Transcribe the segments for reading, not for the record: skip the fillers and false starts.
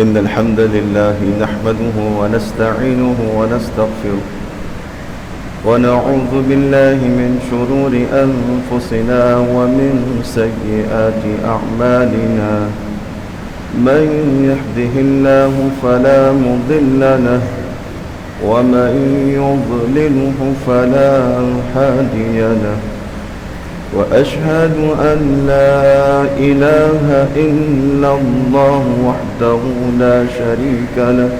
إن الحمد لله نحمده ونستعينه ونستغفره ونعوذ بالله من شرور أنفسنا ومن سيئات أعمالنا من يهده الله فلا مضل له ومن يضلله فلا هادي له وأشهد أن لا إله إلا الله وحده لا شريك له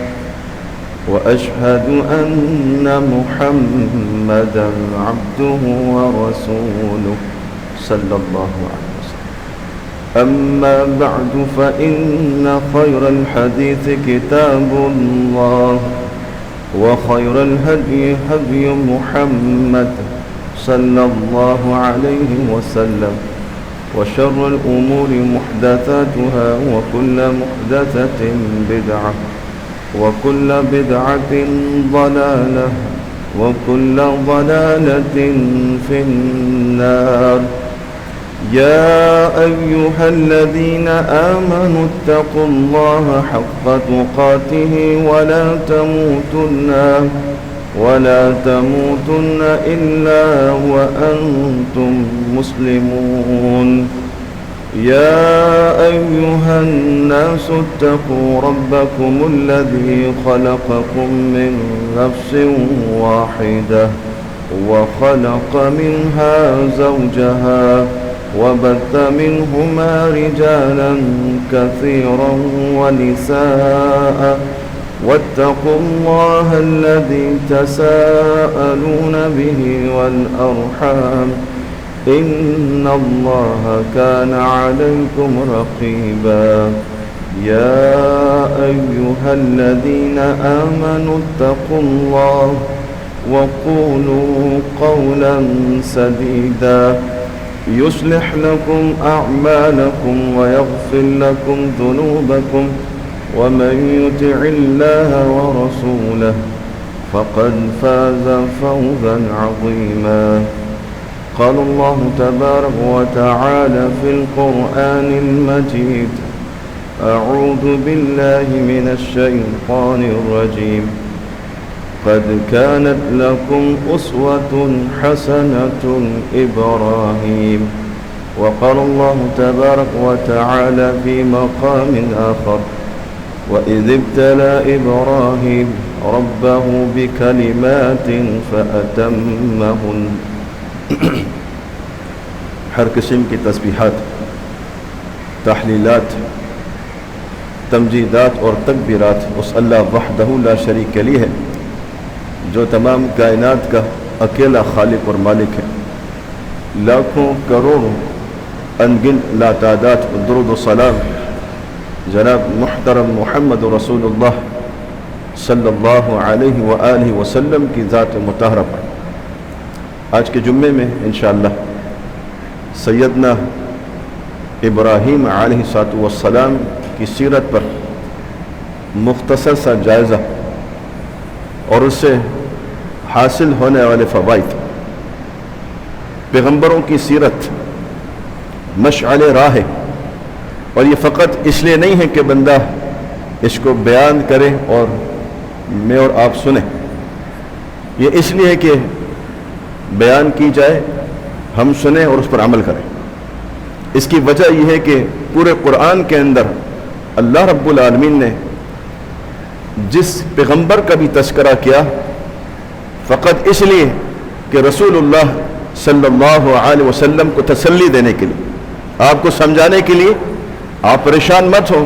وأشهد أن محمدا عبده ورسوله صلى الله عليه وسلم. أما بعد فإن خير الحديث كتاب الله وخير الهدي هدي محمد صلى الله عليه وسلم وشر الأمور محدثاتها وكل محدثة بدعة وكل بدعة ضلالة وكل ضلالة في النار. يا أيها الذين آمنوا اتقوا الله حق تقاته ولا تموتن إلا وأنتم مسلمون. يا أيها الناس اتقوا ربكم الذي خلقكم من نفس واحدة وخلق منها زوجها وبث منهما رجالا كثيرا ونساء واتقوا الله الذي تساءلون به والأرحام إن الله كان عليكم رقيبا. يا أيها الذين آمنوا اتقوا الله وقولوا قولا سديدا يصلح لكم أعمالكم ويغفر لكم ذنوبكم ومن يطع الله ورسوله فقد فاز فوزا عظيما. قال الله تبارك وتعالى في القرآن المجيد: أعوذ بالله من الشيطان الرجيم. قد كانت لكم أسوة حسنة إبراهيم. وقال الله تبارك وتعالى في مقام آخر: وإذ ابتلى إبراهيم ربه بكلمات فأتمهن. ہر قسم کی تسبیحات، تحلیلات، تمجیدات اور تکبیرات اس اللہ وحدہ لا شریک کے لیے ہے جو تمام کائنات کا اکیلا خالق اور مالک ہے. لاکھوں کروڑوں انگن لا تعداد درود و سلام جناب محترم محمد رسول اللہ صلی اللہ علیہ وآلہ وسلم کی ذات مطہرہ پر. آج کے جمعے میں انشاءاللہ سیدنا ابراہیم علیہ السلام کی سیرت پر مختصر سا جائزہ اور اس سے حاصل ہونے والے فوائد. پیغمبروں کی سیرت مشعل راہ ہے، اور یہ فقط اس لیے نہیں ہے کہ بندہ اس کو بیان کرے اور میں اور آپ سنیں. یہ اس لیے ہے کہ بیان کی جائے، ہم سنیں اور اس پر عمل کریں. اس کی وجہ یہ ہے کہ پورے قرآن کے اندر اللہ رب العالمین نے جس پیغمبر کا بھی تذکرہ کیا فقط اس لیے کہ رسول اللہ صلی اللہ علیہ وسلم کو تسلی دینے کے لیے، آپ کو سمجھانے کے لیے آپ پریشان مت ہو.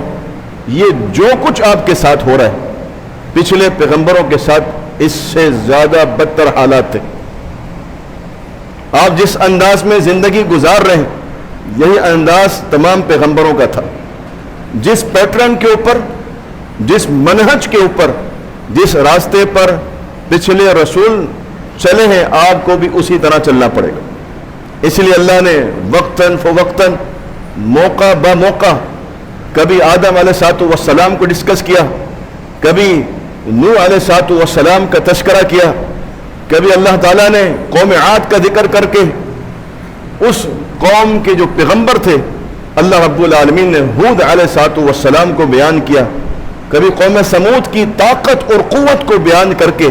یہ جو کچھ آپ کے ساتھ ہو رہا ہے پچھلے پیغمبروں کے ساتھ اس سے زیادہ بدتر حالات تھے. آپ جس انداز میں زندگی گزار رہے ہیں یہی انداز تمام پیغمبروں کا تھا. جس پیٹرن کے اوپر، جس منہج کے اوپر، جس راستے پر پچھلے رسول چلے ہیں آپ کو بھی اسی طرح چلنا پڑے گا. اس لیے اللہ نے وقتاً فوقتاً، موقع با موقع، کبھی آدم علیہ السلام کو ڈسکس کیا، کبھی نوح علیہ السلام کا تذکرہ کیا، کبھی اللہ تعالیٰ نے قوم عاد کا ذکر کر کے اس قوم کے جو پیغمبر تھے اللہ رب العالمین نے ہود علیہ السلام کو بیان کیا. کبھی قوم سمود کی طاقت اور قوت کو بیان کر کے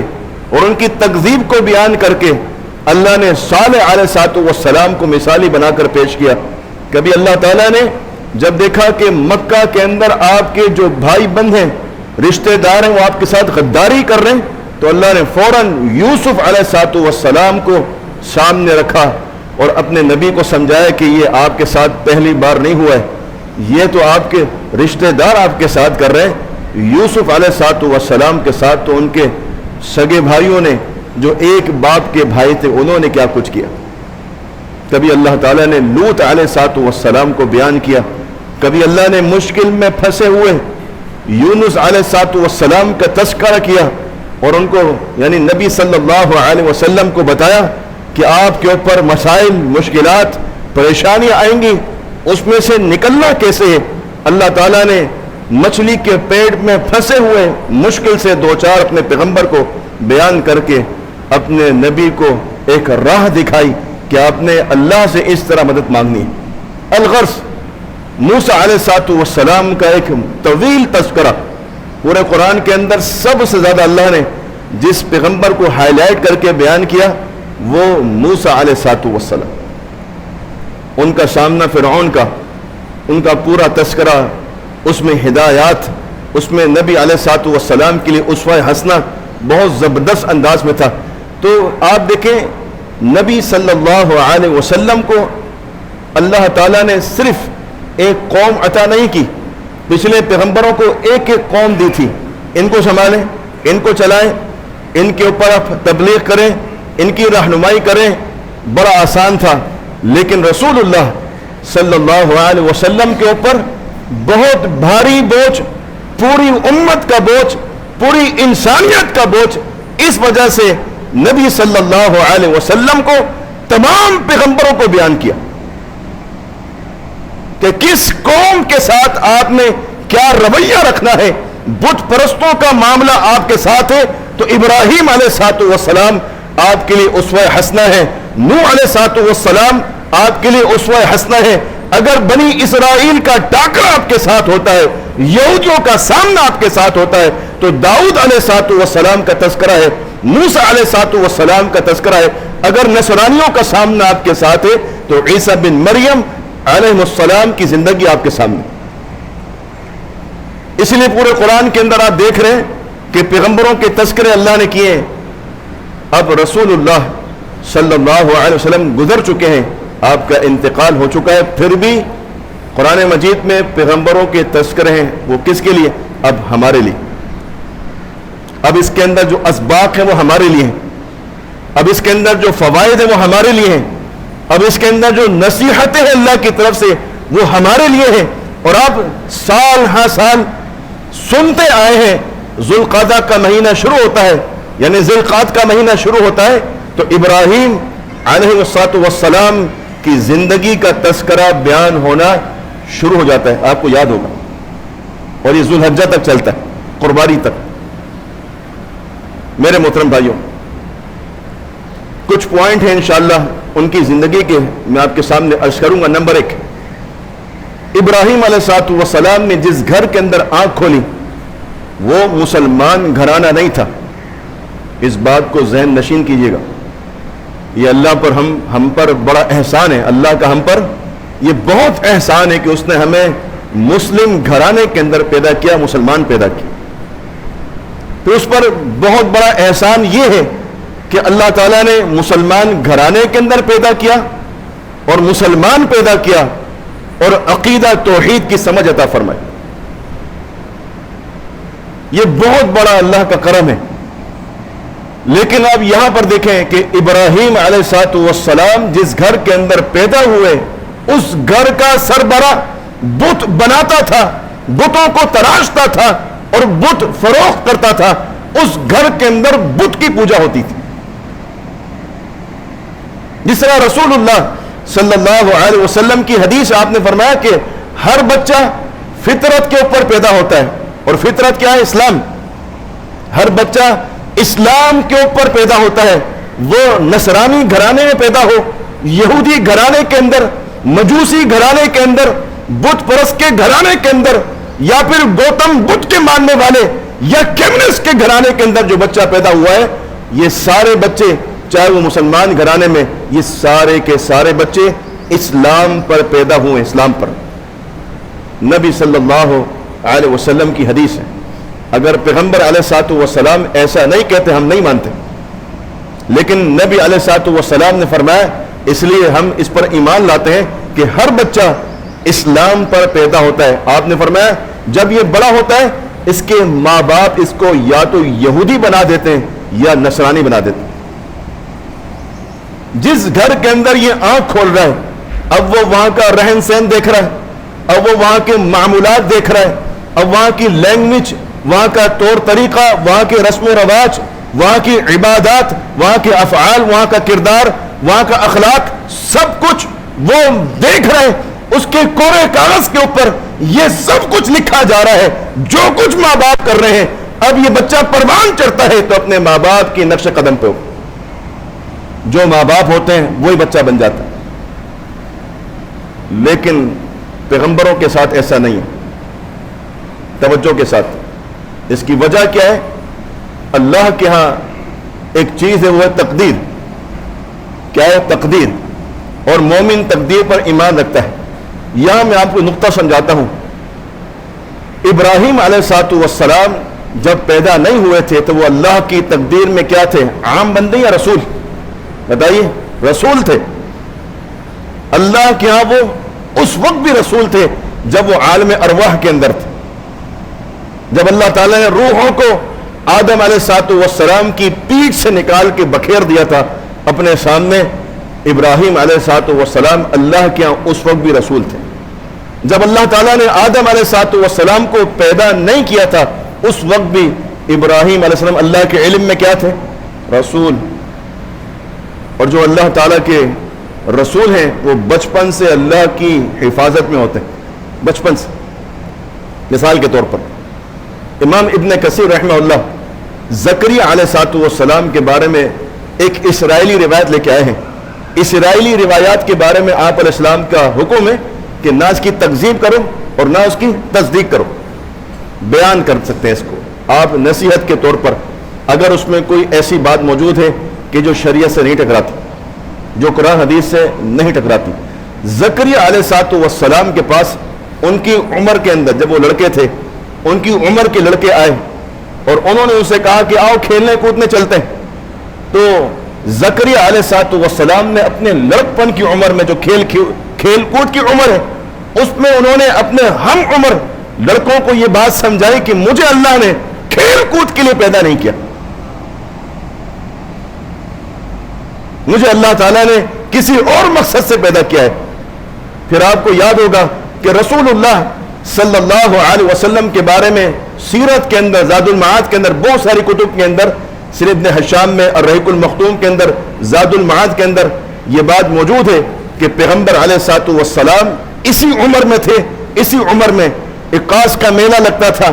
اور ان کی تکذیب کو بیان کر کے اللہ نے صالح علیہ السلام کو مثالی بنا کر پیش کیا. کبھی اللہ تعالیٰ نے جب دیکھا کہ مکہ کے اندر آپ کے جو بھائی بند ہیں، رشتہ دار ہیں، وہ آپ کے ساتھ غداری کر رہے ہیں، تو اللہ نے فوراً یوسف علیہ السلام کو سامنے رکھا اور اپنے نبی کو سمجھایا کہ یہ آپ کے ساتھ پہلی بار نہیں ہوا ہے، یہ تو آپ کے رشتہ دار آپ کے ساتھ کر رہے ہیں. یوسف علیہ السلام کے ساتھ تو ان کے سگے بھائیوں نے جو ایک باپ کے بھائی تھے انہوں نے کیا کچھ کیا. کبھی اللہ تعالیٰ نے لوط علیہ السلام کو بیان کیا. کبھی اللہ نے مشکل میں پھنسے ہوئے یونس علیہ السلام کا تذکرہ کیا اور ان کو یعنی نبی صلی اللہ علیہ وسلم کو بتایا کہ آپ کے اوپر مسائل، مشکلات، پریشانیاں آئیں گی، اس میں سے نکلنا کیسے ہے. اللہ تعالیٰ نے مچھلی کے پیٹ میں پھنسے ہوئے مشکل سے دو چار اپنے پیغمبر کو بیان کر کے اپنے نبی کو ایک راہ دکھائی کہ آپ نے اللہ سے اس طرح مدد مانگنی ہے. الغرض موسیٰ علیہ السلام کا ایک طویل تذکرہ پورے قرآن کے اندر سب سے زیادہ اللہ نے جس پیغمبر کو ہائی لائٹ کر کے بیان کیا وہ موسیٰ علیہ السلام. ان کا سامنا فرعون کا، ان کا پورا تذکرہ، اس میں ہدایات، اس میں نبی علیہ السلام کے لیے اسوہ حسنہ بہت زبردست انداز میں تھا. تو آپ دیکھیں نبی صلی اللہ علیہ وسلم کو اللہ تعالیٰ نے صرف ایک قوم عطا نہیں کی، پچھلے پیغمبروں کو ایک ایک قوم دی تھی، ان کو سنبھالیں، ان کو چلائیں، ان کے اوپر آپ تبلیغ کریں، ان کی رہنمائی کریں. بڑا آسان تھا. لیکن رسول اللہ صلی اللہ علیہ وسلم کے اوپر بہت بھاری بوجھ، پوری امت کا بوجھ، پوری انسانیت کا بوجھ. اس وجہ سے نبی صلی اللہ علیہ وسلم کو تمام پیغمبروں کو بیان کیا کہ کس قوم کے ساتھ آپ نے کیا رویہ رکھنا ہے. بت پرستوں کا معاملہ آپ کے ساتھ ہے تو ابراہیم علیہ السلام آپ کے لیے اسوہ حسنہ ہے، نوح علیہ السلام آپ کے لیے اسوہ حسنہ ہے. اگر بنی اسرائیل کا ٹاکرا آپ کے ساتھ ہوتا ہے، یہودیوں کا سامنا آپ کے ساتھ ہوتا ہے، تو داؤد علیہ السلام کا تذکرہ ہے، موسیٰ علیہ السلام کا تذکرہ ہے. اگر نصرانیوں کا سامنا آپ کے ساتھ ہے تو عیسیٰ بن مریم علیہ السلام کی زندگی آپ کے سامنے. اس لیے پورے قرآن کے اندر آپ دیکھ رہے ہیں کہ پیغمبروں کے تذکرے اللہ نے کیے ہیں. اب رسول اللہ صلی اللہ علیہ وسلم گزر چکے ہیں، آپ کا انتقال ہو چکا ہے، پھر بھی قرآن مجید میں پیغمبروں کے تذکرے ہیں. وہ کس کے لیے؟ اب ہمارے لیے. اب اس کے اندر جو اسباق ہیں وہ ہمارے لیے ہیں، اب اس کے اندر جو فوائد ہیں وہ ہمارے لیے ہیں، اب اس کے اندر جو نصیحتیں ہیں اللہ کی طرف سے وہ ہمارے لیے ہیں. اور آپ سال ہاں سال سنتے آئے ہیں ذوالقعدہ کا مہینہ شروع ہوتا ہے، یعنی ذوالقعدہ کا مہینہ شروع ہوتا ہے تو ابراہیم علیہ السلام کی زندگی کا تذکرہ بیان ہونا شروع ہو جاتا ہے. آپ کو یاد ہوگا، اور یہ ذوالحجہ تک چلتا ہے، قربانی تک. میرے محترم بھائیوں، کچھ پوائنٹ ہیں انشاءاللہ ان کی زندگی کے میں آپ کے سامنے عرض کروں گا. نمبر 1، ابراہیم علیہ السلام نے جس گھر کے اندر آنکھ کھولی وہ مسلمان گھرانہ نہیں تھا. اس بات کو ذہن نشین کیجیے گا. یہ اللہ پر ہم پر بڑا احسان ہے، اللہ کا ہم پر یہ بہت احسان ہے کہ اس نے ہمیں مسلم گھرانے کے اندر پیدا کیا، مسلمان پیدا کیا. تو اس پر بہت بڑا احسان یہ ہے کہ اللہ تعالیٰ نے مسلمان گھرانے کے اندر پیدا کیا اور مسلمان پیدا کیا اور عقیدہ توحید کی سمجھ عطا فرمائی. یہ بہت بڑا اللہ کا کرم ہے. لیکن اب یہاں پر دیکھیں کہ ابراہیم علیہ السلام جس گھر کے اندر پیدا ہوئے اس گھر کا سربراہ بت بناتا تھا، بتوں کو تراشتا تھا اور بت فروخت کرتا تھا. اس گھر کے اندر بت کی پوجا ہوتی تھی. جس طرح رسول اللہ صلی اللہ علیہ وسلم کی حدیث آپ نے فرمایا کہ ہر بچہ فطرت کے اوپر پیدا ہوتا ہے، اور فطرت کیا ہے؟ اسلام. ہر بچہ اسلام کے اوپر پیدا ہوتا ہے. وہ نصرانی گھرانے میں پیدا ہو، یہودی گھرانے کے اندر، مجوسی گھرانے کے اندر، بت پرست کے گھرانے کے اندر، یا پھر گوتم بدھ کے ماننے والے یا کمیونسٹ کے گھرانے کے اندر جو بچہ پیدا ہوا ہے، یہ سارے بچے چاہے وہ مسلمان گھرانے میں، یہ سارے کے سارے بچے اسلام پر پیدا ہوئے، اسلام پر۔ نبی صلی اللہ علیہ وسلم کی حدیث ہے، اگر پیغمبر علیہ الصلوۃ والسلام ایسا نہیں کہتے ہم نہیں مانتے، لیکن نبی علیہ الصلوۃ والسلام نے فرمایا، اس لیے ہم اس پر ایمان لاتے ہیں کہ ہر بچہ اسلام پر پیدا ہوتا ہے۔ آپ نے فرمایا جب یہ بڑا ہوتا ہے اس کے ماں باپ اس کو یا تو یہودی بنا دیتے ہیں یا نصرانی بنا دیتے ہیں۔ جس گھر کے اندر یہ آنکھ کھول رہا ہے، اب وہ وہاں کا رہن سہن دیکھ رہا ہے، اب وہ وہاں کے معمولات دیکھ رہا ہے، اب وہاں کی لینگویج، وہاں کا طور طریقہ، وہاں کے رسم و رواج، وہاں کی عبادات، وہاں کے افعال، وہاں کا کردار، وہاں کا اخلاق، سب کچھ وہ دیکھ رہے ہیں۔ اس کے کورے کاغذ کے اوپر یہ سب کچھ لکھا جا رہا ہے، جو کچھ ماں باپ کر رہے ہیں۔ اب یہ بچہ پروان چڑھتا ہے تو اپنے ماں باپ کی نقش قدم پہ ہو، جو ماں باپ ہوتے ہیں وہی بچہ بن جاتا ہے۔ لیکن پیغمبروں کے ساتھ ایسا نہیں ہے۔ توجہ کے ساتھ، اس کی وجہ کیا ہے؟ اللہ کے ہاں ایک چیز ہے، وہ ہے تقدیر۔ کیا ہے؟ تقدیر۔ اور مومن تقدیر پر ایمان رکھتا ہے۔ یہاں میں آپ کو نقطہ سمجھاتا ہوں۔ ابراہیم علیہ الصلوۃ والسلام جب پیدا نہیں ہوئے تھے تو وہ اللہ کی تقدیر میں کیا تھے؟ عام بندے یا رسول؟ بتائیے، رسول تھے۔ اللہ کے ہاں وہ اس وقت بھی رسول تھے جب وہ عالم ارواح کے اندر تھے، جب اللہ تعالیٰ نے روحوں کو آدم علیہ الصلوۃ والسلام کی پیٹھ سے نکال کے بکھیر دیا تھا اپنے سامنے۔ ابراہیم علیہ الصلوۃ والسلام اللہ کے ہاں اس وقت بھی رسول تھے۔ جب اللہ تعالیٰ نے آدم علیہ الصلوۃ والسلام کو پیدا نہیں کیا تھا اس وقت بھی ابراہیم علیہ السلام اللہ کے علم میں کیا تھے؟ رسول۔ اور جو اللہ تعالیٰ کے رسول ہیں وہ بچپن سے اللہ کی حفاظت میں ہوتے ہیں، بچپن سے۔ مثال کے طور پر امام ابن کثیر رحمہ اللہ زکریا علیہ الصلوۃ والسلام کے بارے میں ایک اسرائیلی روایت لے کے آئے ہیں۔ اسرائیلی روایات کے بارے میں آپ علیہ السلام کا حکم ہے کہ نہ اس کی تکذیب کرو اور نہ اس کی تصدیق کرو، بیان کر سکتے ہیں اس کو آپ نصیحت کے طور پر، اگر اس میں کوئی ایسی بات موجود ہے کہ جو شریعت سے نہیں ٹکراتی، جو قرآن حدیث سے نہیں ٹکراتی۔ زکریا علیہ الصلوۃ والسلام کے پاس ان کی عمر کے اندر، جب وہ لڑکے تھے، ان کی عمر کے لڑکے آئے اور انہوں نے ان سے کہا کہ آؤ کھیلنے کودنے چلتے ہیں۔ تو زکریا علیہ الصلوۃ والسلام نے اپنے لڑکپن کی عمر میں، جو کھیل کود کی عمر ہے، اس میں انہوں نے اپنے ہم عمر لڑکوں کو یہ بات سمجھائی کہ مجھے اللہ نے کھیل کود کے لیے پیدا نہیں کیا، مجھے اللہ تعالیٰ نے کسی اور مقصد سے پیدا کیا ہے۔ پھر آپ کو یاد ہوگا کہ رسول اللہ صلی اللہ علیہ وسلم کے بارے میں سیرت کے اندر، زاد المعاد کے اندر، بہت ساری کتب کے اندر، سیر ابن حشام میں اور رحیق المختوم کے اندر، زاد المعاد کے اندر یہ بات موجود ہے کہ پیغمبر علیہ الصلوۃ والسلام اسی عمر میں تھے۔ اسی عمر میں عکاس کا میلہ لگتا تھا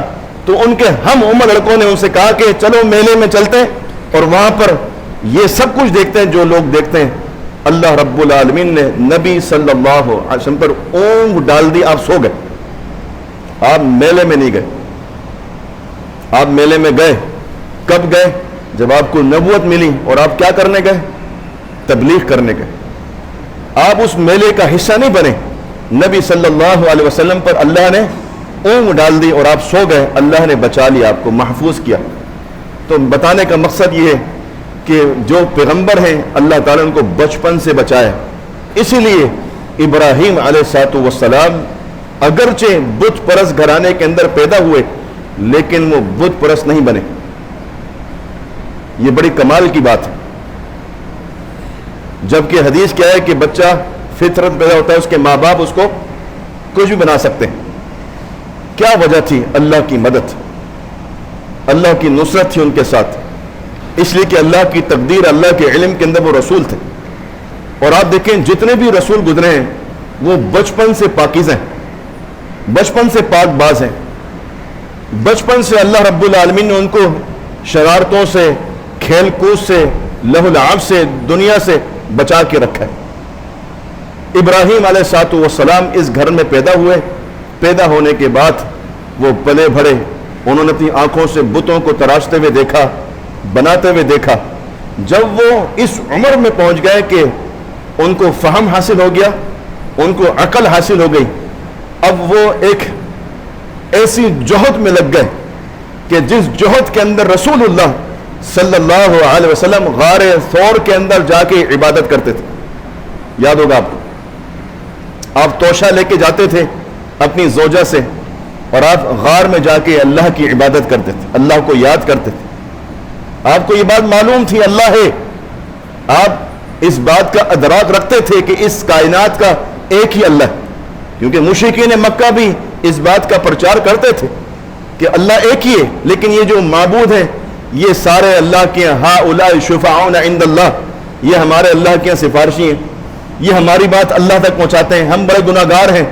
تو ان کے ہم عمر لڑکوں نے ان سے کہا کہ چلو میلے میں چلتے ہیں اور وہاں پر یہ سب کچھ دیکھتے ہیں جو لوگ دیکھتے ہیں۔ اللہ رب العالمین نے نبی صلی اللہ علیہ وسلم پر اونگ ڈال دی، آپ سو گئے، آپ میلے میں نہیں گئے۔ آپ میلے میں گئے، کب گئے؟ جب آپ کو نبوت ملی اور آپ کیا کرنے گئے؟ تبلیغ کرنے گئے۔ آپ اس میلے کا حصہ نہیں بنے۔ نبی صلی اللہ علیہ وسلم پر اللہ نے اونگ ڈال دی اور آپ سو گئے، اللہ نے بچا لیا، آپ کو محفوظ کیا۔ تو بتانے کا مقصد یہ ہے کہ جو پیغمبر ہیں اللہ تعالیٰ نے ان کو بچپن سے بچایا۔ اسی لیے ابراہیم علیہ الصلوۃ والسلام اگرچہ بت پرست گھرانے کے اندر پیدا ہوئے لیکن وہ بت پرست نہیں بنے۔ یہ بڑی کمال کی بات ہے۔ جبکہ حدیث کیا ہے کہ بچہ فطرت پیدا ہوتا ہے، اس کے ماں باپ اس کو کچھ بھی بنا سکتے ہیں۔ کیا وجہ تھی؟ اللہ کی مدد، اللہ کی نصرت تھی ان کے ساتھ، اس لیے کہ اللہ کی تقدیر، اللہ کے علم کے اندر وہ رسول تھے۔ اور آپ دیکھیں جتنے بھی رسول گزرے ہیں وہ بچپن سے پاکیزہ ہیں، بچپن سے پاک باز ہیں، بچپن سے اللہ رب العالمین نے ان کو شرارتوں سے، کھیل کود سے، لہو و لعب سے، دنیا سے بچا کے رکھا ہے۔ ابراہیم علیہ الصلوۃ والسلام اس گھر میں پیدا ہوئے۔ پیدا ہونے کے بعد وہ پلے بھرے، انہوں نے اپنی آنکھوں سے بتوں کو تراشتے ہوئے دیکھا، بناتے ہوئے دیکھا۔ جب وہ اس عمر میں پہنچ گئے کہ ان کو فہم حاصل ہو گیا، ان کو عقل حاصل ہو گئی، اب وہ ایک ایسی جوہد میں لگ گئے کہ جس جوہد کے اندر رسول اللہ صلی اللہ علیہ وسلم غار ثور کے اندر جا کے عبادت کرتے تھے۔ یاد ہوگا آپ کو، آپ توشہ لے کے جاتے تھے اپنی زوجہ سے اور آپ غار میں جا کے اللہ کی عبادت کرتے تھے، اللہ کو یاد کرتے تھے۔ آپ کو یہ بات معلوم تھی اللہ ہے، آپ اس بات کا ادراک رکھتے تھے کہ اس کائنات کا ایک ہی اللہ ہے، کیونکہ مشرکین مکہ بھی اس بات کا پرچار کرتے تھے کہ اللہ ایک ہی ہے، لیکن یہ جو معبود ہیں یہ سارے اللہ کے ہاں اولئک شفعاؤنا عند اللہ، یہ ہمارے اللہ کے سفارشی ہیں، یہ ہماری بات اللہ تک پہنچاتے ہیں، ہم بڑے گناہ گار ہیں،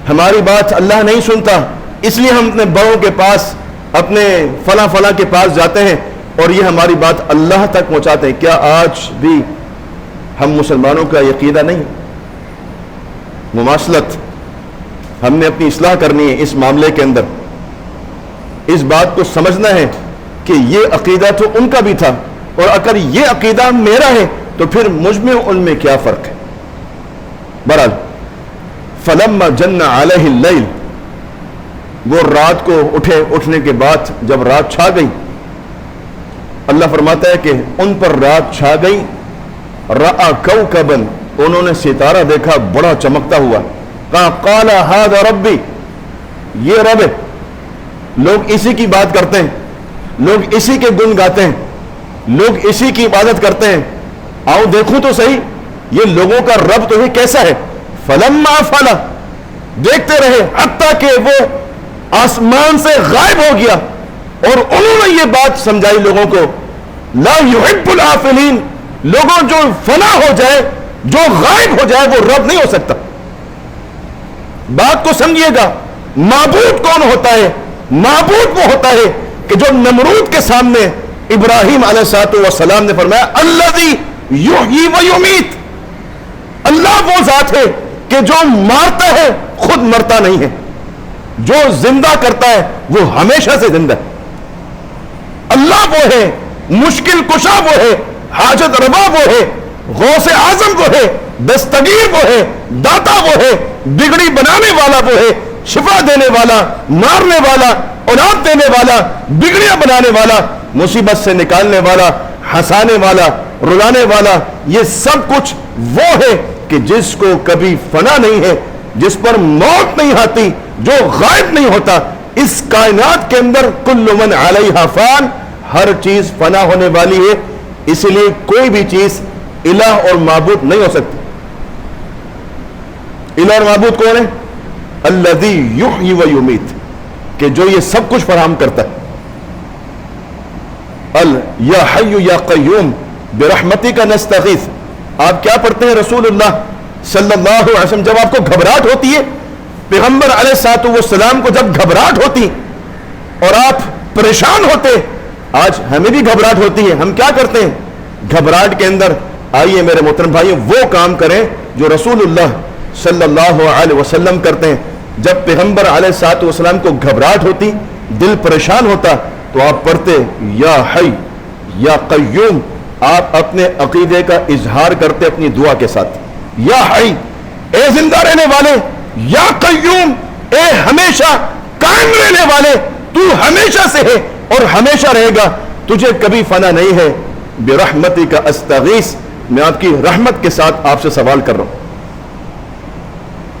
ہماری بات اللہ نہیں سنتا، اس لیے ہم اپنے بڑوں کے پاس، اپنے فلاں فلاں کے پاس جاتے ہیں اور یہ ہماری بات اللہ تک پہنچاتے ہیں۔ کیا آج بھی ہم مسلمانوں کا یہ عقیدہ نہیں؟ مماثلت، ہم نے اپنی اصلاح کرنی ہے اس معاملے کے اندر، اس بات کو سمجھنا ہے کہ یہ عقیدہ تو ان کا بھی تھا، اور اگر یہ عقیدہ میرا ہے تو پھر مجھ میں ان میں کیا فرق ہے؟ بہرحال فلما جن علیہ اللیل، وہ رات کو اٹھنے کے بعد جب رات چھا گئی، اللہ فرماتا ہے کہ ان پر رات چھا گئی، رأى کوکبا، انہوں نے ستارہ دیکھا بڑا چمکتا ہوا، کہا قال ھذا ربی، یہ رب ہے۔ لوگ اسی کی بات کرتے ہیں، لوگ اسی کے گن گاتے ہیں، لوگ اسی کی عبادت کرتے ہیں، آؤ دیکھوں تو صحیح یہ لوگوں کا رب تو یہ کیسا ہے۔ فلما افل، دیکھتے رہے حتیٰ کہ وہ آسمان سے غائب ہو گیا، اور انہوں نے یہ بات سمجھائی لوگوں کو، لا يحب الآفلین، لوگوں جو فنا ہو جائے، جو غائب ہو جائے، وہ رب نہیں ہو سکتا۔ بات کو سمجھیے گا، معبود کون ہوتا ہے؟ معبود وہ ہوتا ہے کہ جو نمرود کے سامنے ابراہیم علیہ السلام نے فرمایا الذی یحیی و یمیت، اللہ وہ ذات ہے کہ جو مارتا ہے خود مرتا نہیں ہے، جو زندہ کرتا ہے وہ ہمیشہ سے زندہ ہے۔ اللہ وہ ہے، مشکل کشا وہ ہے، حاجت روا وہ ہے، غوث اعظم وہ ہے، دستگیر وہ ہے، داتا وہ ہے، بگڑی بنانے والا وہ ہے، شفا دینے والا، مارنے والا، اولاد دینے والا، بگڑیاں بنانے والا، مصیبت سے نکالنے والا، ہنسانے والا، رلانے والا، یہ سب کچھ وہ ہے کہ جس کو کبھی فنا نہیں ہے، جس پر موت نہیں آتی، جو غائب نہیں ہوتا۔ اس کائنات کے اندر کل من علیہا فان، ہر چیز فنا ہونے والی ہے، اس لیے کوئی بھی چیز الہ اور معبود نہیں ہو سکتی۔ الہ اور معبود کون ہے؟ الذی یحیی و یمیت، کہ جو یہ سب کچھ فراہم کرتا ہے۔ یا حی یا قیوم برحمتک نستغیث، آپ کیا پڑھتے ہیں رسول اللہ صلی اللہ علیہ وسلم جب آپ کو گھبراہٹ ہوتی ہے؟ پیغمبر علیہ السلام کو جب گھبراہٹ ہوتی اور آپ پریشان ہوتے، آج ہمیں بھی گھبراہٹ ہوتی ہے، ہم کیا کرتے ہیں گھبراہٹ کے اندر؟ آئیے میرے محترم بھائیوں، وہ کام کریں جو رسول اللہ صلی اللہ علیہ وسلم کرتے ہیں۔ جب پیغمبر علیہ السلام کو گھبراہٹ ہوتی، دل پریشان ہوتا، تو آپ پڑھتے یا حی یا قیوم، آپ اپنے عقیدے کا اظہار کرتے اپنی دعا کے ساتھ، یا حی اے زندہ رہنے والے، یا قیوم اے ہمیشہ قائم رہنے والے، تو ہمیشہ سے ہے اور ہمیشہ رہے گا، تجھے کبھی فنا نہیں ہے۔ برحمتک استغیث، میں آپ کی رحمت کے ساتھ آپ سے سوال کر رہا ہوں،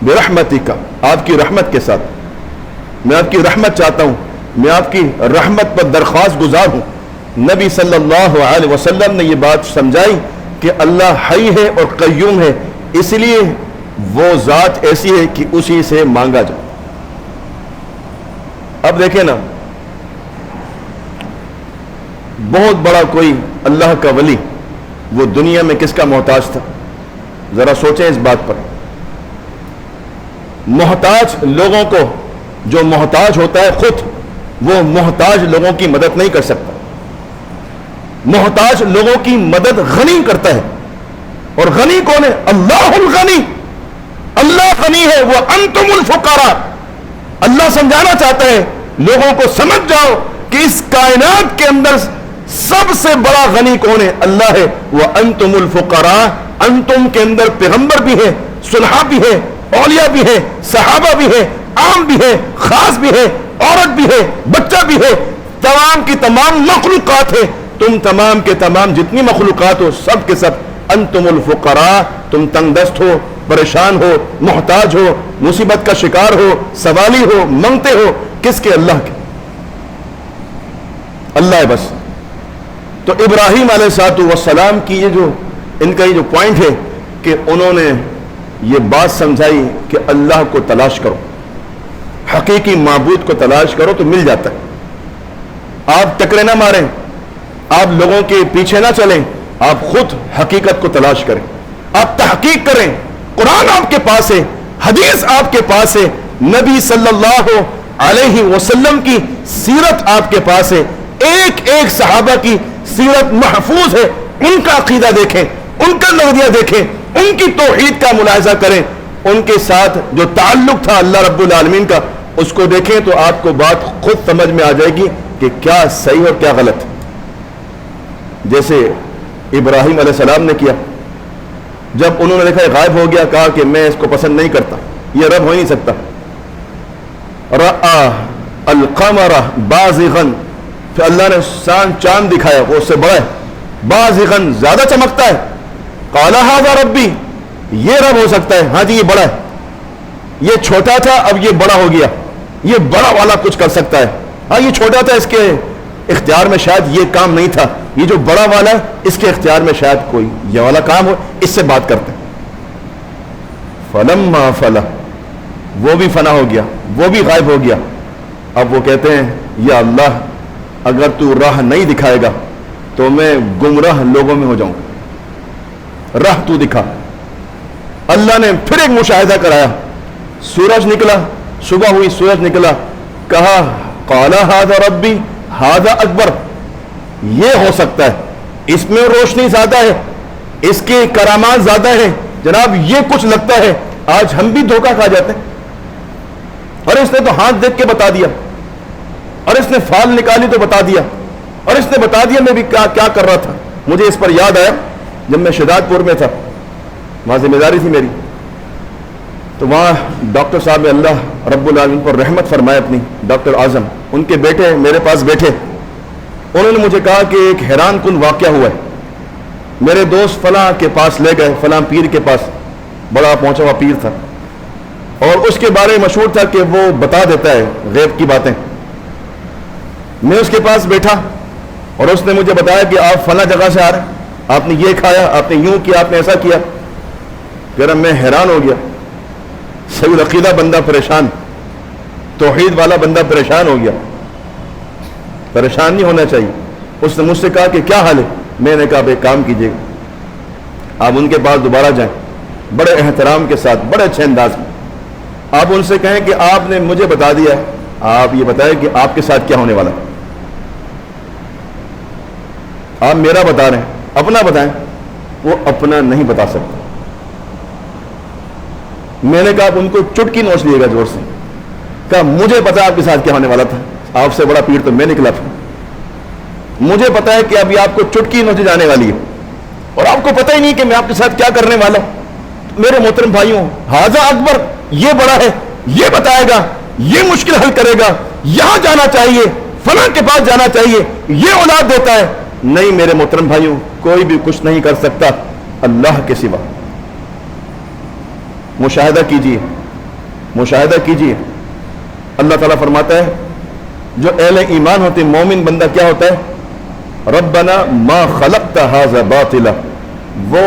برحمتک، آپ کی رحمت کے ساتھ میں آپ کی رحمت چاہتا ہوں، میں آپ کی رحمت پر درخواست گزار ہوں۔ نبی صلی اللہ علیہ وسلم نے یہ بات سمجھائی کہ اللہ حی ہے اور قیوم ہے، اس لیے وہ ذات ایسی ہے کہ اسی سے مانگا جائے۔ اب دیکھیں نا، بہت بڑا کوئی اللہ کا ولی، وہ دنیا میں کس کا محتاج تھا؟ ذرا سوچیں اس بات پر۔ محتاج لوگوں کو، جو محتاج ہوتا ہے خود وہ محتاج لوگوں کی مدد نہیں کر سکتا، محتاج لوگوں کی مدد غنی کرتا ہے، اور غنی کون ہے؟ اللہ الغنی، اللہ غنی ہے، وہ انتم الفقراء، اللہ سمجھانا چاہتا ہے لوگوں کو سمجھ جاؤ کہ اس کائنات کے اندر سب سے بڑا غنی کون ہے؟ اللہ ہے. وَأَنْتُمُ الْفُقَرَاءُ، انتم کے اندر پیغمبر بھی ہے، صلحاء بھی ہے، اولیاء بھی ہے، صحابہ بھی ہے، عام بھی ہے، خاص بھی ہے، عورت بھی ہے، بچہ بھی ہے، تمام کی تمام مخلوقات ہے. تم تمام کے تمام جتنی مخلوقات ہو سب کے سب انتم الفقراء، تم تنگ دست ہو، پریشان ہو، محتاج ہو، مصیبت کا شکار ہو، سوالی ہو، منگتے ہو. کس کے؟ اللہ کے. اللہ ہے بس. تو ابراہیم علیہ السلام کی یہ جو ان کا یہ جو پوائنٹ ہے کہ انہوں نے یہ بات سمجھائی کہ اللہ کو تلاش کرو، حقیقی معبود کو تلاش کرو تو مل جاتا ہے. آپ ٹکرے نہ ماریں، آپ لوگوں کے پیچھے نہ چلیں، آپ خود حقیقت کو تلاش کریں، آپ تحقیق کریں. قرآن آپ کے پاس ہے، حدیث آپ کے پاس ہے، نبی صلی اللہ علیہ وسلم کی سیرت آپ کے پاس ہے، ایک ایک صحابہ کی سیرت محفوظ ہے. ان کا عقیدہ دیکھیں، ان کا نظریہ دیکھیں، ان کی توحید کا ملاحظہ کریں، ان کے ساتھ جو تعلق تھا اللہ رب العالمین کا اس کو دیکھیں تو آپ کو بات خود سمجھ میں آ جائے گی کہ کیا صحیح اور کیا غلط. جیسے ابراہیم علیہ السلام نے کیا، جب انہوں نے دیکھا غائب ہو گیا، کہا کہ میں اس کو پسند نہیں کرتا، یہ رب ہو ہی نہیں سکتا. رأى القمر بازغا، پھر اللہ نے چاند دکھایا، وہ اس سے بڑا ہے، بازغا زیادہ چمکتا ہے. قال هذا ربی، یہ رب ہو سکتا ہے، ہاں جی یہ بڑا ہے، یہ چھوٹا تھا اب یہ بڑا ہو گیا، یہ بڑا والا کچھ کر سکتا ہے، ہاں یہ چھوٹا تھا اس کے اختیار میں شاید یہ کام نہیں تھا، یہ جو بڑا والا ہے اس کے اختیار میں شاید کوئی یہ والا کام ہو، اس سے بات کرتے ہیں. فلما فلا، وہ بھی فنا ہو گیا، وہ بھی غائب ہو گیا. اب وہ کہتے ہیں یا اللہ اگر تو راہ نہیں دکھائے گا تو میں گمراہ لوگوں میں ہو جاؤں گا، راہ تو دکھا. اللہ نے پھر ایک مشاہدہ کرایا، سورج نکلا، صبح ہوئی سورج نکلا، کہا قال ھذا ربی ھذا اکبر، یہ ہو سکتا ہے، اس میں روشنی زیادہ ہے، اس کے کرامات زیادہ ہیں جناب، یہ کچھ لگتا ہے. آج ہم بھی دھوکہ کھا جاتے ہیں. اور اس نے تو ہاتھ دیکھ کے بتا دیا، اور اس نے فال نکالی تو بتا دیا، اور اس نے بتا دیا میں بھی کیا کر رہا تھا. مجھے اس پر یاد آیا جب میں شہزاد پور میں تھا، وہاں ذمہ داری تھی میری، تو وہاں ڈاکٹر صاحب اللہ رب العالمین پر رحمت فرمائے اپنی، ڈاکٹر اعظم، ان کے بیٹے میرے پاس بیٹھے. انہوں نے مجھے کہا کہ ایک حیران کن واقعہ ہوا ہے، میرے دوست فلاں کے پاس لے گئے، فلاں پیر کے پاس، بڑا پہنچا ہوا پیر تھا، اور اس کے بارے میں مشہور تھا کہ وہ بتا دیتا ہے غیب کی باتیں. میں اس کے پاس بیٹھا اور اس نے مجھے بتایا کہ آپ فلاں جگہ سے آ رہے ہیں، آپ نے یہ کھایا، آپ نے یوں کیا، آپ نے ایسا کیا. پھر میں حیران ہو گیا، صحیح العقیدہ بندہ پریشان، توحید والا بندہ پریشان ہو گیا. پریشان نہیں ہونا چاہیے. اس نے مجھ سے کہا کہ کیا حال ہے؟ میں نے کہا ایک کام کیجیے گا، آپ ان کے پاس دوبارہ جائیں، بڑے احترام کے ساتھ، بڑے اچھے انداز میں آپ ان سے کہیں کہ آپ نے مجھے بتا دیا ہے، آپ یہ بتائیں کہ آپ کے ساتھ کیا ہونے والا ہے. آپ میرا بتا رہے ہیں، اپنا بتائیں. وہ اپنا نہیں بتا سکتا. میں نے کہا آپ ان کو چٹکی نوچ لیے گا زور سے. کہا مجھے پتا آپ کے ساتھ کیا ہونے والا تھا، آپ سے بڑا پیر تو میں نکلا تھا. مجھے پتا ہے کہ ابھی آپ کو چٹکی نوچی جانے والی ہے، اور آپ کو پتہ ہی نہیں کہ میں آپ کے ساتھ کیا کرنے والا ہوں. میرے محترم بھائیوں، ھذا اکبر، یہ بڑا ہے، یہ بتائے گا، یہ مشکل حل کرے گا، یہاں جانا چاہیے، فلاں کے پاس جانا چاہیے، یہ اولاد دیتا ہے. نہیں میرے محترم بھائیوں، کوئی بھی کچھ نہیں کر سکتا اللہ کے سوا. مشاہدہ کیجیے، مشاہدہ کیجیے. اللہ تعالیٰ فرماتا ہے جو اہل ایمان ہوتے، مومن بندہ کیا ہوتا ہے؟ ربنا ما خلقت ھذا باطلا، وہ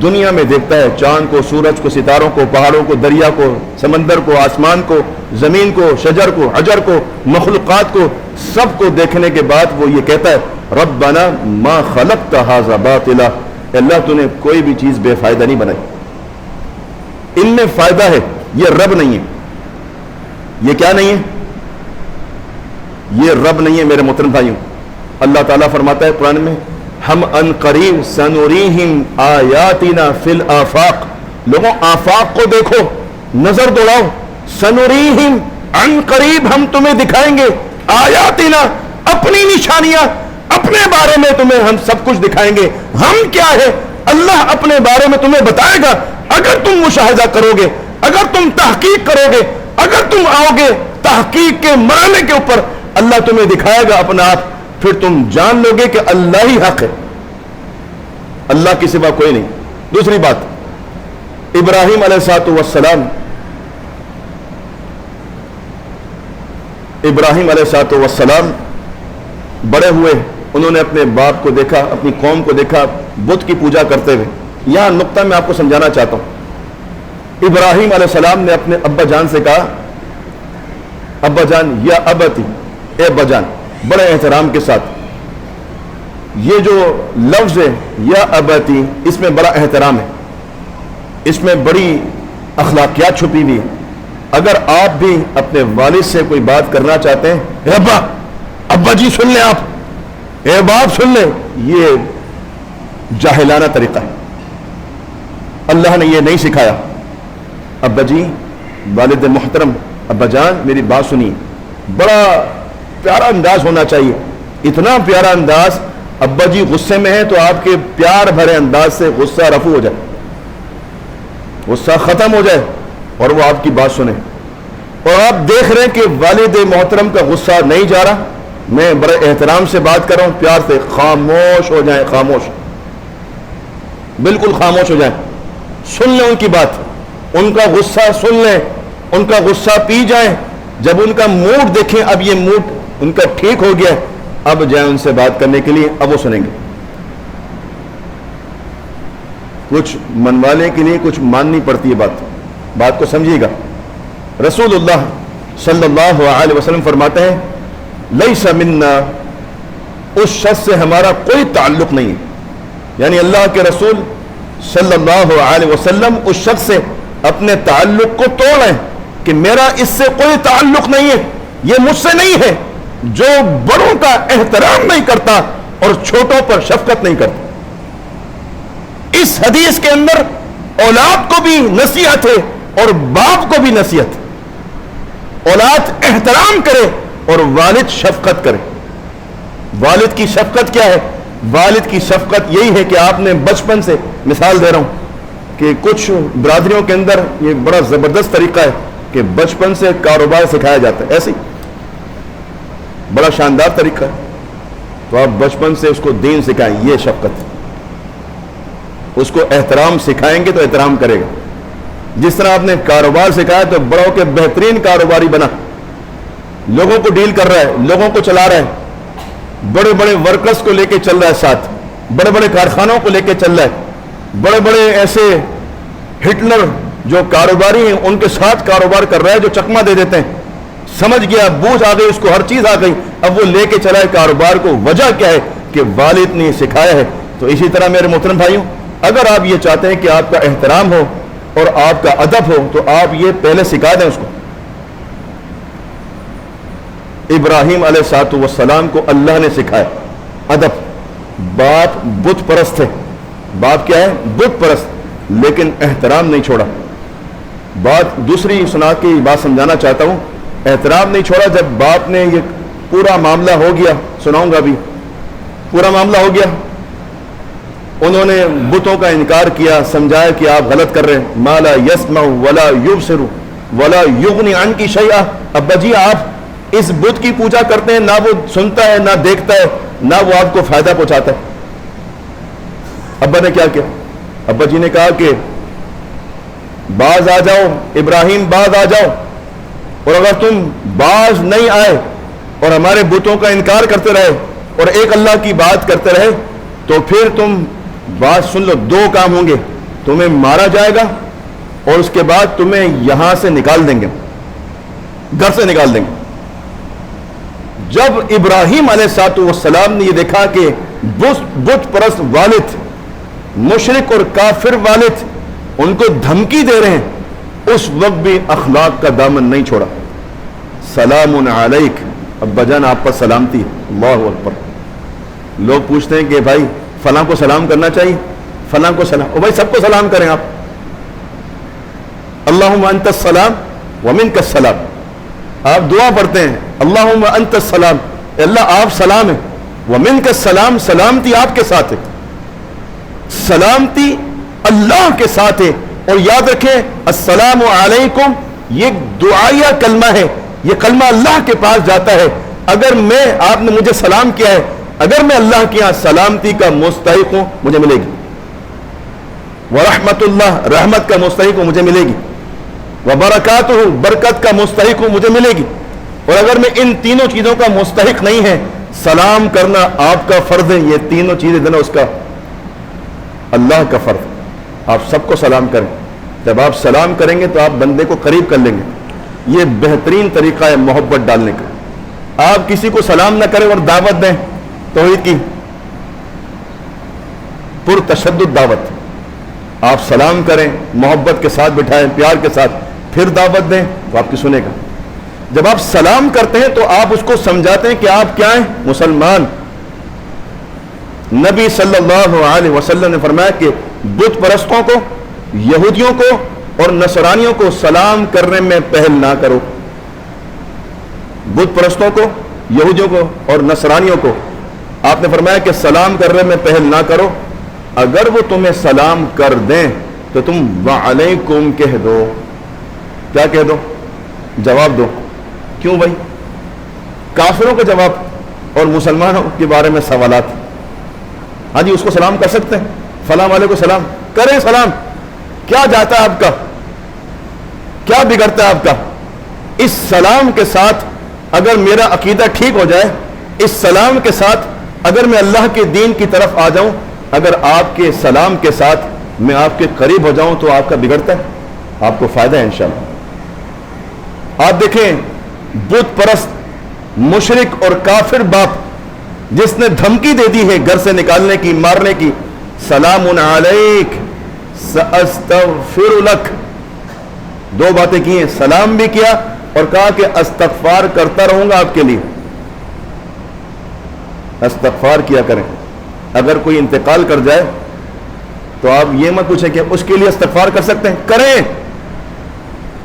دنیا میں دیکھتا ہے چاند کو، سورج کو، ستاروں کو، پہاڑوں کو، دریا کو، سمندر کو، آسمان کو، زمین کو، شجر کو، حجر کو، مخلوقات کو، سب کو دیکھنے کے بعد وہ یہ کہتا ہے ربنا ما خلقت ھذا باطلا، اللہ تو نے کوئی بھی چیز بے فائدہ نہیں بنائی، ان میں فائدہ ہے، یہ رب نہیں ہے. یہ کیا نہیں ہے؟ یہ رب نہیں ہے میرے محترم بھائیوں. اللہ تعالیٰ فرماتا ہے قرآن میں ہم ان قریب سنوریہم آیاتنا فی الآفاق، لوگوں آفاق کو دیکھو، نظر دوڑاؤ، سنوریہم عن قریب ہم تمہیں دکھائیں گے آیاتنا، اپنی نشانیاں، اپنے بارے میں تمہیں ہم سب کچھ دکھائیں گے. ہم کیا ہے اللہ اپنے بارے میں تمہیں بتائے گا. اگر تم مشاہدہ کرو گے، اگر تم تحقیق کرو گے، اگر تم آؤ گے تحقیق کے مرحلے کے اوپر، اللہ تمہیں دکھائے گا اپنا آپ. پھر تم جان لو گے کہ اللہ ہی حق ہے، اللہ کے سوا کوئی نہیں. دوسری بات، ابراہیم علیہ السلام بڑے ہوئے، انہوں نے اپنے باپ کو دیکھا، اپنی قوم کو دیکھا بت کی پوجا کرتے ہوئے. یہاں نقطہ میں آپ کو سمجھانا چاہتا ہوں. ابراہیم علیہ السلام نے اپنے ابا جان سے کہا، ابا جان یا ابتی، اے ابا جان، بڑے احترام کے ساتھ. یہ جو لفظ ہے یا ابتی، اس میں بڑا احترام ہے، اس میں بڑی اخلاقیات چھپی ہوئی ہے. اگر آپ بھی اپنے والد سے کوئی بات کرنا چاہتے ہیں، اے ابا، ابا جی سن لیں، آپ اے باپ سن لیں، یہ جاہلانہ طریقہ ہے. اللہ نے یہ نہیں سکھایا. ابا جی، والد محترم، ابا جان میری بات سنیے. بڑا پیارا انداز ہونا چاہیے، اتنا پیارا انداز. ابا جی غصے میں ہیں تو آپ کے پیار بھرے انداز سے غصہ رفع ہو جائے، غصہ ختم ہو جائے اور وہ آپ کی بات سنیں. اور آپ دیکھ رہے ہیں کہ والد محترم کا غصہ نہیں جا رہا، میں بڑے احترام سے بات کر رہا ہوں، پیار سے. خاموش ہو جائیں، خاموش، بالکل خاموش ہو جائیں. سن لیں ان کی بات، ان کا غصہ سن لیں، ان کا غصہ پی جائیں. جب ان کا موڈ دیکھیں، اب یہ موڈ ان کا ٹھیک ہو گیا، اب جائیں ان سے بات کرنے کے لیے، اب وہ سنیں گے. کچھ منوانے کے لیے کچھ ماننی پڑتی ہے بات کو سمجھیے گا. رسول اللہ صلی اللہ علیہ وسلم فرماتے ہیں، لیس منا، اس شخص سے ہمارا کوئی تعلق نہیں ہے. یعنی اللہ کے رسول صلی اللہ علیہ وسلم اس شخص سے اپنے تعلق کو توڑیں کہ میرا اس سے کوئی تعلق نہیں ہے، یہ مجھ سے نہیں ہے، جو بڑوں کا احترام نہیں کرتا اور چھوٹوں پر شفقت نہیں کرتا. اس حدیث کے اندر اولاد کو بھی نصیحت ہے اور باپ کو بھی نصیحت ہے. اولاد احترام کرے اور والد شفقت کرے. والد کی شفقت کیا ہے؟ والد کی شفقت یہی ہے کہ آپ نے بچپن سے، مثال دے رہا ہوں کہ کچھ برادریوں کے اندر یہ بڑا زبردست طریقہ ہے کہ بچپن سے کاروبار سکھایا جاتا ہے، ایسے بڑا شاندار طریقہ ہے. تو آپ بچپن سے اس کو دین سکھائیں، یہ شفقت. اس کو احترام سکھائیں گے تو احترام کرے گا. جس طرح آپ نے کاروبار سکھایا تو بڑا ہو کے بہترین کاروباری بنا، لوگوں کو ڈیل کر رہا ہے، لوگوں کو چلا رہا ہے، بڑے بڑے ورکرز کو لے کے چل رہا ہے، ساتھ بڑے بڑے کارخانوں کو لے کے چل رہا ہے، بڑے بڑے ایسے ہٹلر جو کاروباری ہیں ان کے ساتھ کاروبار کر رہا ہے، جو چکمہ دے دیتے ہیں. سمجھ گیا، بوجھ آ گئی، اس کو ہر چیز آ گئی، اب وہ لے کے چلا ہے کاروبار کو. وجہ کیا ہے؟ کہ والد نے سکھایا ہے. تو اسی طرح میرے محترم بھائیوں، اگر آپ یہ چاہتے ہیں کہ آپ کا احترام ہو اور آپ کا ادب ہو تو آپ یہ پہلے سکھا دیں اس کو. ابراہیم علیہ السلام کو اللہ نے سکھایا ادب. باپ بت پرست ہے، باپ کیا ہے؟ بت پرست، لیکن احترام نہیں چھوڑا. بات دوسری سنا کے بات سمجھانا چاہتا ہوں. احترام نہیں چھوڑا. جب باپ نے یہ پورا معاملہ ہو گیا، سناؤں گا ابھی، پورا معاملہ ہو گیا، انہوں نے بتوں کا انکار کیا، سمجھایا کہ آپ غلط کر رہے ہیں. ما لا یسمع ولا یبصر ولا یغنی عنک شیئا. ابا جی آپ اس بت کی پوجا کرتے ہیں، نہ وہ سنتا ہے، نہ دیکھتا ہے، نہ وہ آپ کو فائدہ پہنچاتا ہے. ابا نے کیا کیا؟ ابا جی نے کہا کہ باز آ جاؤ ابراہیم، باز آ جاؤ، اور اگر تم باز نہیں آئے اور ہمارے بتوں کا انکار کرتے رہے اور ایک اللہ کی بات کرتے رہے تو پھر تم بات سن لو، دو کام ہوں گے. تمہیں مارا جائے گا اور اس کے بعد تمہیں یہاں سے نکال دیں گے، گھر سے نکال دیں گے. جب ابراہیم علیہ السلام نے یہ دیکھا کہ بت پرست والد، مشرک اور کافر والد ان کو دھمکی دے رہے ہیں، اس وقت بھی اخلاق کا دامن نہیں چھوڑا. سلام علیک، ابا جان آپ پر سلامتی. اللہ اکبر. لوگ پوچھتے ہیں کہ بھائی فلاں کو سلام کرنا چاہیے، فلاں کو سلام، او بھائی سب کو سلام کریں آپ. اللہم انت السلام ومنک السلام. آپ دعا پڑھتے ہیں اللہم انت السلام، اللہ آپ سلام ہیں، ومنک السلام، سلامتی آپ کے ساتھ ہے، سلامتی اللہ کے ساتھ ہے. اور یاد رکھیں السلام علیکم یہ دعائیہ کلمہ ہے، یہ کلمہ اللہ کے پاس جاتا ہے. اگر آپ نے مجھے سلام کیا ہے، اگر میں اللہ کے یہاں سلامتی کا مستحق ہوں مجھے ملے گی، ورحمت اللہ رحمت کا مستحق ہوں مجھے ملے گی، وبرکاتہ برکت کا مستحق ہوں مجھے ملے گی. اور اگر میں ان تینوں چیزوں کا مستحق نہیں ہے، سلام کرنا آپ کا فرض ہے، یہ تینوں چیزیں دینا اس کا اللہ کا فرض. آپ سب کو سلام کریں. جب آپ سلام کریں گے تو آپ بندے کو قریب کر لیں گے. یہ بہترین طریقہ ہے محبت ڈالنے کا. آپ کسی کو سلام نہ کریں اور دعوت دیں توحید کی پرتشدد دعوت. آپ سلام کریں، محبت کے ساتھ بٹھائیں، پیار کے ساتھ، پھر دعوت دیں تو آپ کی سنے گا. جب آپ سلام کرتے ہیں تو آپ اس کو سمجھاتے ہیں کہ آپ کیا ہیں، مسلمان. نبی صلی اللہ علیہ وسلم نے فرمایا کہ بت پرستوں کو، یہودیوں کو اور نصرانیوں کو سلام کرنے میں پہل نہ کرو. بت پرستوں کو، یہودیوں کو اور نصرانیوں کو آپ نے فرمایا کہ سلام کرنے میں پہل نہ کرو. اگر وہ تمہیں سلام کر دیں تو تم وعلیکم کہہ دو. کیا کہہ دو؟ جواب دو. کیوں بھائی؟ کافروں کا جواب اور مسلمانوں کے بارے میں سوالات. ہاں جی اس کو سلام کر سکتے ہیں، فلاں والے کو سلام کریں. سلام کیا جاتا ہے آپ کا، کیا بگڑتا ہے آپ کا؟ اس سلام کے ساتھ اگر میرا عقیدہ ٹھیک ہو جائے، اس سلام کے ساتھ اگر میں اللہ کے دین کی طرف آ جاؤں، اگر آپ کے سلام کے ساتھ میں آپ کے قریب ہو جاؤں تو آپ کا بگڑتا ہے، آپ کو فائدہ ہے انشاءاللہ. آپ دیکھیں بت پرست مشرک اور کافر باپ جس نے دھمکی دے دی ہے گھر سے نکالنے کی، مارنے کی، سلام علیک سأستغفر لک، دو باتیں کی ہیں، سلام بھی کیا اور کہا کہ استغفار کرتا رہوں گا آپ کے لیے. استغفار کیا کریں. اگر کوئی انتقال کر جائے تو آپ یہ مت پوچھیں کہ اس کے لیے استغفار کر سکتے ہیں، کریں،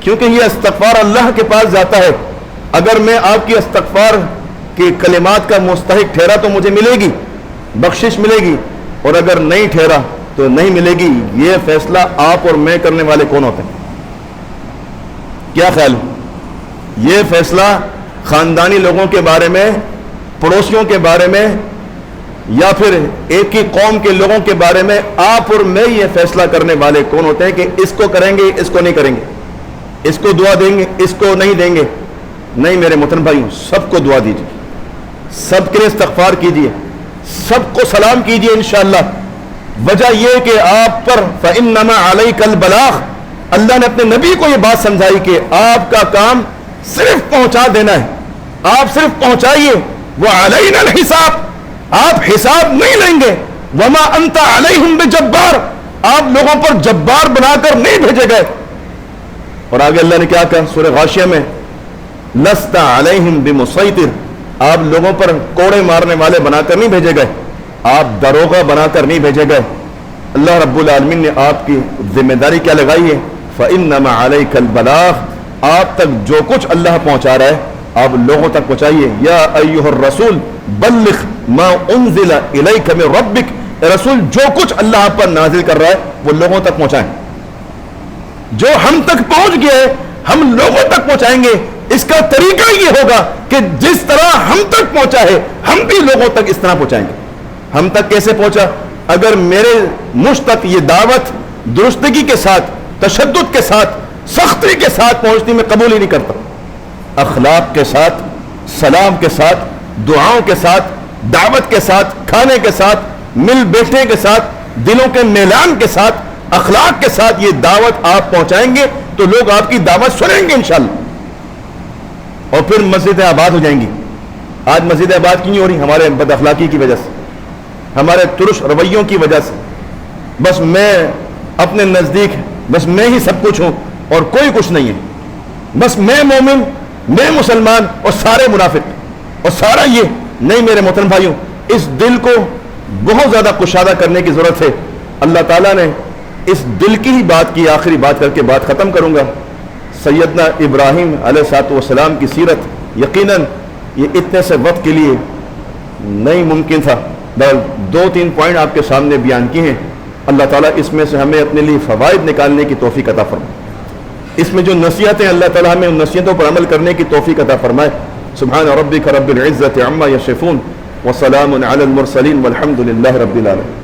کیونکہ یہ استغفار اللہ کے پاس جاتا ہے. اگر میں آپ کی استغفار کے کلمات کا مستحق ٹھہرا تو مجھے ملے گی، بخشش ملے گی، اور اگر نہیں ٹھہرا تو نہیں ملے گی. یہ فیصلہ آپ اور میں کرنے والے کون ہوتے ہیں؟ کیا خیال ہے؟ یہ فیصلہ خاندانی لوگوں کے بارے میں، پڑوسیوں کے بارے میں، یا پھر ایک ہی قوم کے لوگوں کے بارے میں آپ اور میں یہ فیصلہ کرنے والے کون ہوتے ہیں کہ اس کو کریں گے، اس کو نہیں کریں گے، اس کو دعا دیں گے، اس کو نہیں دیں گے؟ نہیں میرے محترم بھائیوں، سب کو دعا دیجیے، سب کے لیے استغفار کیجیے، سب کو سلام کیجیے انشاءاللہ. وجہ یہ کہ آپ پر فَإِنَّمَا عَلَيْكَ الْبَلَاغُ، اللہ نے اپنے نبی کو یہ بات سمجھائی کہ آپ کا کام صرف پہنچا دینا ہے، آپ صرف پہنچائیے. وَعَلَيْنَا الْحِسَابُ، آپ حساب نہیں لیں گے. وَمَا أَنْتَ عَلَيْهِمْ بِجَبَّارٍ، آپ لوگوں پر جبار بنا کر نہیں بھیجے گئے. اور آگے اللہ نے کیا کہا سورہ غاشیہ میں، لَسْتَ عَلَيْهِمْ بِمُسَيْطِرٍ، آپ لوگوں پر کوڑے مارنے والے بنا کر نہیں بھیجے گئے، آپ دروغہ بنا کر نہیں بھیجے گئے. اللہ رب العالمین نے آپ کی ذمہ داری کیا لگائی ہے؟ فَإِنَّمَا عَلَيْكَ الْبَلَاغُ، آپ تک جو کچھ اللہ پہنچا رہا ہے آپ لوگوں تک پہنچائیے. یا ایھا الرسول بلغ ما انزل الیک من ربک، اے رسول جو کچھ اللہ آپ پر نازل کر رہا ہے وہ لوگوں تک پہنچائیں. جو ہم تک پہنچ گیا ہے ہم لوگوں تک پہنچائیں گے. اس کا طریقہ یہ ہوگا کہ جس طرح ہم تک پہنچا ہے ہم بھی لوگوں تک اس طرح پہنچائیں گے. ہم تک کیسے پہنچا؟ اگر میرے مجھ تک یہ دعوت درستگی کے ساتھ، تشدد کے ساتھ، سختی کے ساتھ پہنچتی میں قبول ہی نہیں کرتا. اخلاق کے ساتھ، سلام کے ساتھ، دعاؤں کے ساتھ، دعوت کے ساتھ، کھانے کے ساتھ، مل بیٹھنے کے ساتھ، دلوں کے میلان کے ساتھ، اخلاق کے ساتھ یہ دعوت آپ پہنچائیں گے تو لوگ آپ کی دعوت سنیں گے انشاءاللہ، اور پھر مسجدیں آباد ہو جائیں گی. آج مسجد آباد کیوں نہیں ہو رہی؟ ہمارے بد اخلاقی کی وجہ سے، ہمارے ترش رویوں کی وجہ سے. بس میں اپنے نزدیک، بس میں ہی سب کچھ ہوں اور کوئی کچھ نہیں ہے، بس میں مومن، میں مسلمان اور سارے منافق اور سارا یہ نہیں. میرے محترم بھائیوں، اس دل کو بہت زیادہ کشادہ کرنے کی ضرورت ہے. اللہ تعالیٰ نے اس دل کی ہی بات کی، آخری بات کر کے بات ختم کروں گا. سیدنا ابراہیم علیہ السلام کی سیرت یقیناً یہ اتنے سے وقت کے لیے نہیں ممکن تھا. دو تین پوائنٹ آپ کے سامنے بیان کیے ہیں. اللہ تعالیٰ اس میں سے ہمیں اپنے لیے فوائد نکالنے کی توفیق عطا فرمائے. اس میں جو نصیحتیں اللہ تعالیٰ ہمیں ان نصیحتوں پر عمل کرنے کی توفیق عطا فرمائے. سبحان ربک رب العزت عما یصفون وسلام علی المرسلین والحمد للہ رب العالمین.